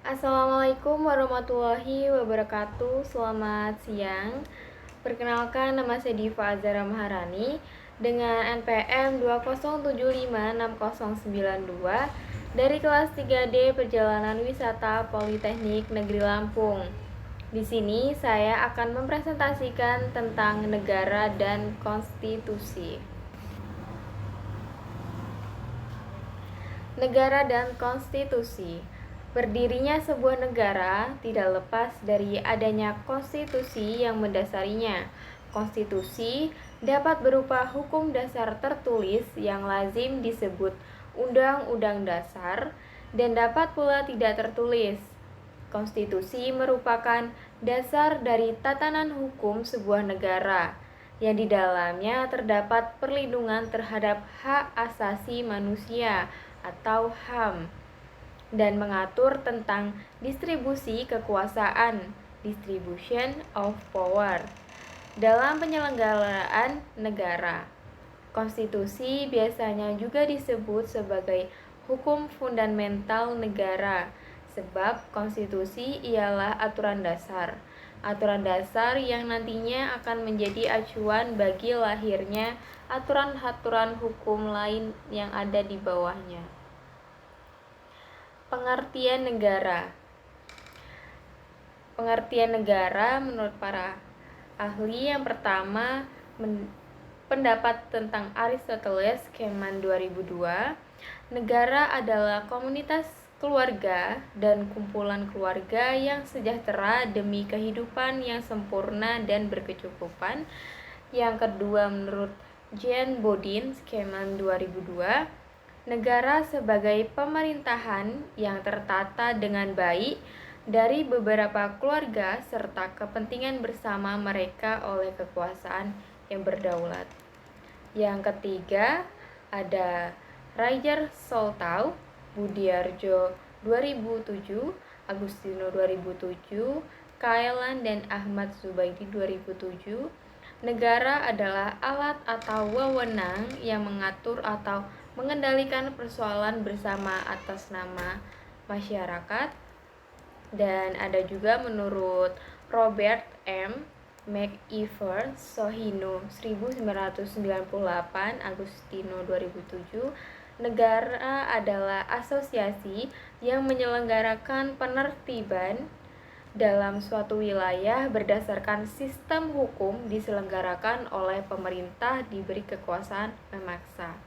Assalamualaikum warahmatullahi wabarakatuh. Selamat siang. Perkenalkan, nama saya Diva Azara Maharani dengan NPM 207560092 dari kelas 3D Perjalanan Wisata Politeknik Negeri Lampung. Di sini saya akan mempresentasikan tentang negara dan konstitusi. Negara dan konstitusi. Berdirinya sebuah negara tidak lepas dari adanya konstitusi yang mendasarinya. Konstitusi dapat berupa hukum dasar tertulis yang lazim disebut Undang-Undang Dasar dan dapat pula tidak tertulis. Konstitusi merupakan dasar dari tatanan hukum sebuah negara yang di dalamnya terdapat perlindungan terhadap hak asasi manusia atau HAM dan mengatur tentang distribusi kekuasaan, distribution of power, dalam penyelenggaraan negara. Konstitusi biasanya juga disebut sebagai hukum fundamental negara, sebab konstitusi ialah aturan dasar. Aturan dasar yang nantinya akan menjadi acuan bagi lahirnya aturan-aturan hukum lain yang ada di bawahnya. Pengertian negara. Pengertian negara menurut para ahli yang pertama pendapat tentang Aristoteles Keman 2002, negara adalah komunitas keluarga dan kumpulan keluarga yang sejahtera demi kehidupan yang sempurna dan berkecukupan. Yang kedua menurut Jean Bodin Keman 2002, negara sebagai pemerintahan yang tertata dengan baik dari beberapa keluarga serta kepentingan bersama mereka oleh kekuasaan yang berdaulat. Yang ketiga ada Roger Soltau, Budiarjo 2007, Agustino 2007, Kaelan dan Ahmad Zubaidi 2007. Negara adalah alat atau wewenang yang mengatur atau mengendalikan persoalan bersama atas nama masyarakat. Dan ada juga menurut Robert M. McIver Sohino 1998, Agustino 2007, negara adalah asosiasi yang menyelenggarakan penertiban dalam suatu wilayah berdasarkan sistem hukum diselenggarakan oleh pemerintah diberi kekuasaan memaksa.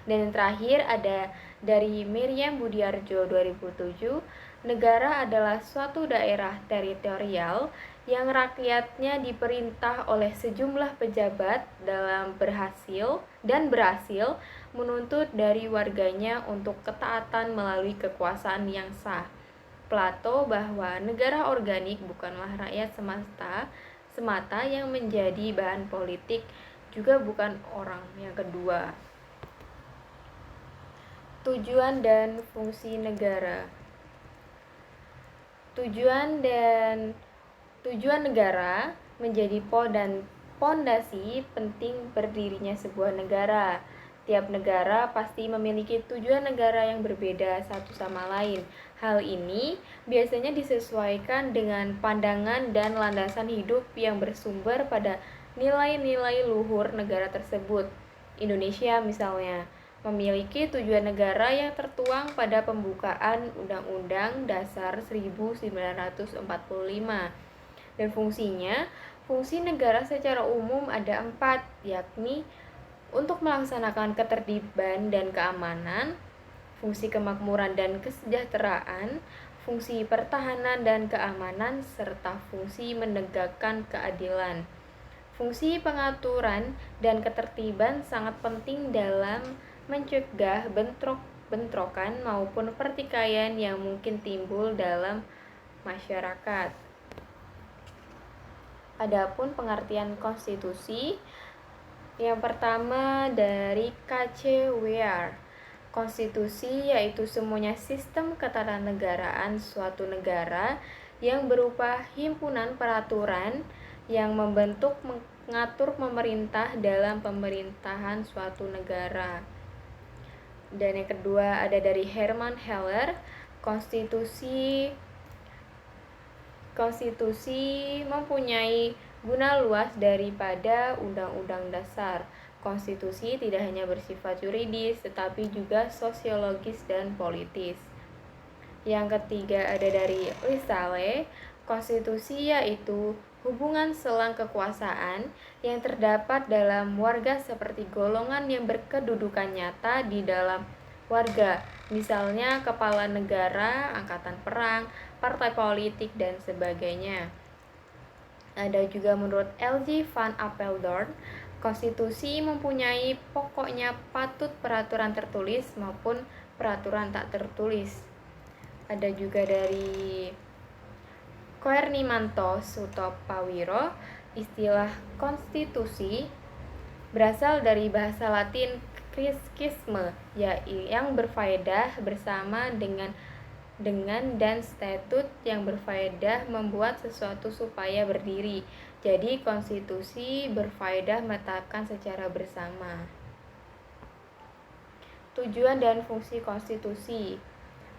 Dan yang terakhir ada dari Miriam Budiarjo 2007, negara adalah suatu daerah teritorial yang rakyatnya diperintah oleh sejumlah pejabat berhasil menuntut dari warganya untuk ketaatan melalui kekuasaan yang sah. Plato bahwa negara organik bukanlah rakyat semata yang menjadi bahan politik, juga bukan orang. Yang kedua, tujuan dan fungsi negara. Tujuan negara menjadi pondasi penting berdirinya sebuah negara. Tiap negara pasti memiliki tujuan negara yang berbeda satu sama lain. Hal ini biasanya disesuaikan dengan pandangan dan landasan hidup yang bersumber pada nilai-nilai luhur negara tersebut. Indonesia misalnya memiliki tujuan negara yang tertuang pada pembukaan Undang-Undang Dasar 1945. Dan fungsi negara secara umum ada 4, yakni untuk melaksanakan ketertiban dan keamanan, fungsi kemakmuran dan kesejahteraan, fungsi pertahanan dan keamanan, serta fungsi menegakkan keadilan. Fungsi pengaturan dan ketertiban sangat penting dalam mencegah bentrokan maupun pertikaian yang mungkin timbul dalam masyarakat. Adapun pengertian konstitusi, yang pertama dari K.C. Weir. Konstitusi yaitu semuanya sistem ketatanegaraan suatu negara yang berupa himpunan peraturan yang mengatur pemerintah dalam pemerintahan suatu negara. Dan yang kedua ada dari Hermann Heller, konstitusi Konstitusi mempunyai guna luas daripada Undang-Undang Dasar. Konstitusi tidak hanya bersifat yuridis, tetapi juga sosiologis dan politis. Yang ketiga ada dari Lassalle, konstitusi yaitu hubungan selang kekuasaan yang terdapat dalam warga seperti golongan yang berkedudukan nyata di dalam warga, misalnya kepala negara, angkatan perang, partai politik, dan sebagainya. Ada juga menurut L.J. van Apeldoorn, konstitusi mempunyai pokoknya patut peraturan tertulis maupun peraturan tak tertulis. Ada juga dari Koernimanto Sutopawiro, istilah konstitusi berasal dari bahasa Latin quisque, yang berfaedah bersama dengan dan statut yang berfaedah membuat sesuatu supaya berdiri. Jadi konstitusi berfaedah menetapkan secara bersama. Tujuan dan fungsi konstitusi.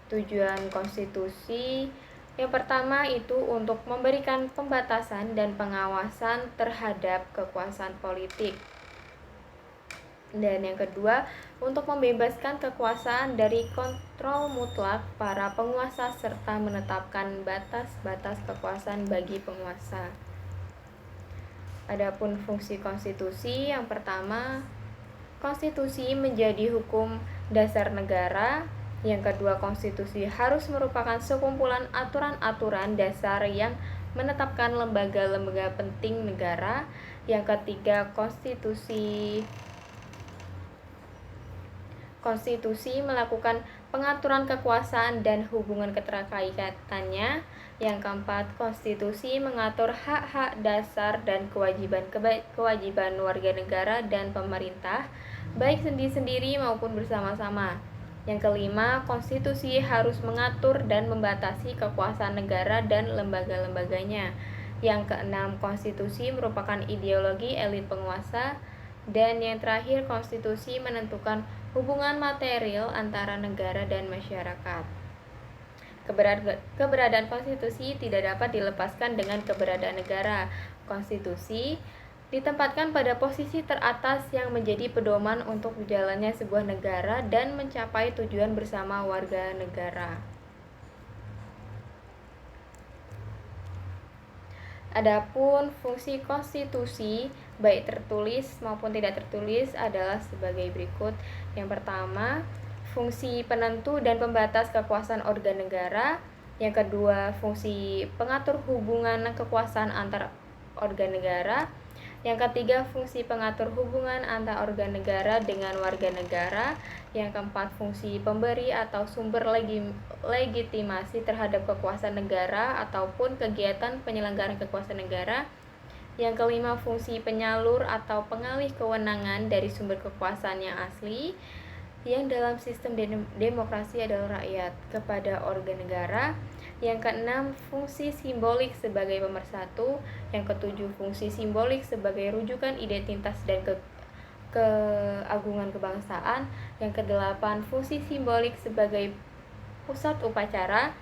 Tujuan konstitusi yang pertama itu untuk memberikan pembatasan dan pengawasan terhadap kekuasaan politik. Dan yang kedua, untuk membebaskan kekuasaan dari kontrol mutlak para penguasa serta menetapkan batas-batas kekuasaan bagi penguasa. Adapun fungsi konstitusi yang pertama, konstitusi menjadi hukum dasar negara. Yang kedua, konstitusi harus merupakan sekumpulan aturan-aturan dasar yang menetapkan lembaga-lembaga penting negara. Yang ketiga, konstitusi melakukan pengaturan kekuasaan dan hubungan keterkaitannya. Yang keempat, konstitusi mengatur hak-hak dasar dan kewajiban warga negara dan pemerintah, baik sendiri-sendiri maupun bersama-sama. Yang kelima, konstitusi harus mengatur dan membatasi kekuasaan negara dan lembaga-lembaganya. Yang keenam, konstitusi merupakan ideologi elit penguasa. Dan yang terakhir, konstitusi menentukan hubungan material antara negara dan masyarakat. Keberadaan konstitusi tidak dapat dilepaskan dengan keberadaan negara. Konstitusi ditempatkan pada posisi teratas yang menjadi pedoman untuk berjalannya sebuah negara dan mencapai tujuan bersama warga negara. Adapun fungsi konstitusi baik tertulis maupun tidak tertulis adalah sebagai berikut. Yang pertama, fungsi penentu dan pembatas kekuasaan organ negara. Yang kedua, fungsi pengatur hubungan kekuasaan antar organ negara. Yang ketiga, fungsi pengatur hubungan antar organ negara dengan warga negara. Yang keempat, fungsi pemberi atau sumber legitimasi terhadap kekuasaan negara ataupun kegiatan penyelenggaraan kekuasaan negara. Yang kelima, fungsi penyalur atau pengalih kewenangan dari sumber kekuasaan yang asli, yang dalam sistem demokrasi adalah rakyat, kepada organ negara. Yang keenam, fungsi simbolik sebagai pemersatu. Yang ketujuh, fungsi simbolik sebagai rujukan identitas dan keagungan kebangsaan. Yang kedelapan, fungsi simbolik sebagai pusat upacara.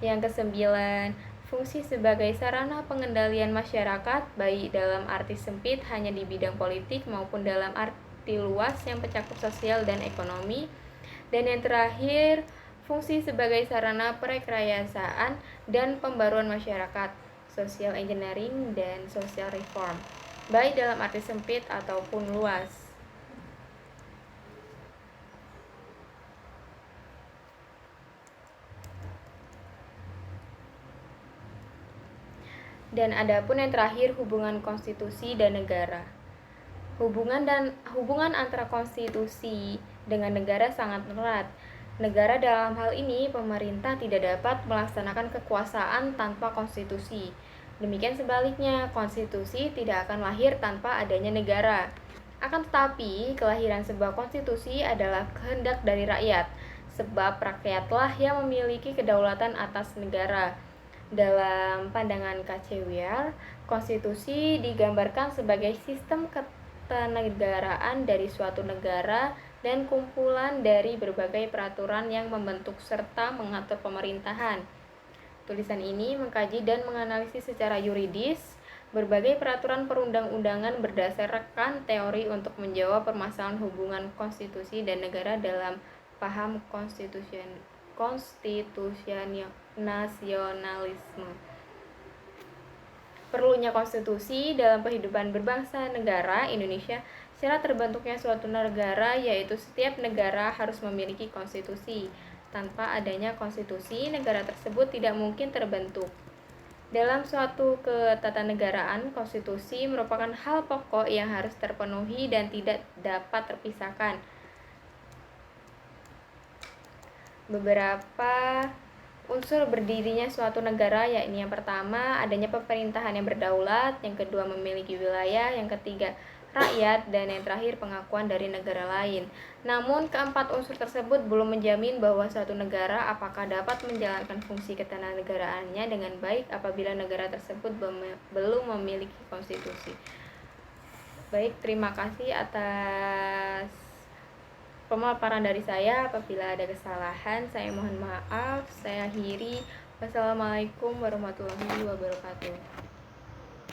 Yang kesembilan, fungsi sebagai sarana pengendalian masyarakat, baik dalam arti sempit hanya di bidang politik maupun dalam arti luas yang mencakup sosial dan ekonomi. Dan yang terakhir, fungsi sebagai sarana perekayasaan dan pembaruan masyarakat, social engineering dan social reform, baik dalam arti sempit ataupun luas. Dan adapun yang terakhir, hubungan konstitusi dan negara. Hubungan antara konstitusi dengan negara sangat erat. Negara dalam hal ini pemerintah tidak dapat melaksanakan kekuasaan tanpa konstitusi. Demikian sebaliknya, konstitusi tidak akan lahir tanpa adanya negara. Akan tetapi, kelahiran sebuah konstitusi adalah kehendak dari rakyat, sebab rakyatlah yang memiliki kedaulatan atas negara. Dalam pandangan K.C. Weyl, konstitusi digambarkan sebagai sistem kenegaraan dari suatu negara dan kumpulan dari berbagai peraturan yang membentuk serta mengatur pemerintahan. Tulisan ini mengkaji dan menganalisis secara yuridis berbagai peraturan perundang-undangan berdasarkan teori untuk menjawab permasalahan hubungan konstitusi dan negara dalam paham konstitusionalisme. Perlunya konstitusi dalam kehidupan berbangsa negara Indonesia. Syarat terbentuknya suatu negara yaitu setiap negara harus memiliki konstitusi. Tanpa adanya konstitusi, negara tersebut tidak mungkin terbentuk. Dalam suatu ketatanegaraan, konstitusi merupakan hal pokok yang harus terpenuhi dan tidak dapat terpisahkan. Beberapa unsur berdirinya suatu negara, yakni yang pertama adanya pemerintahan yang berdaulat, yang kedua memiliki wilayah, yang ketiga rakyat, dan yang terakhir pengakuan dari negara lain. Namun keempat unsur tersebut belum menjamin bahwa suatu negara apakah dapat menjalankan fungsi ketanagaraannya dengan baik apabila negara tersebut belum memiliki konstitusi. Baik, terima kasih atas pemaparan dari saya. Apabila ada kesalahan, saya mohon maaf. Saya akhiri. Wassalamualaikum warahmatullahi wabarakatuh.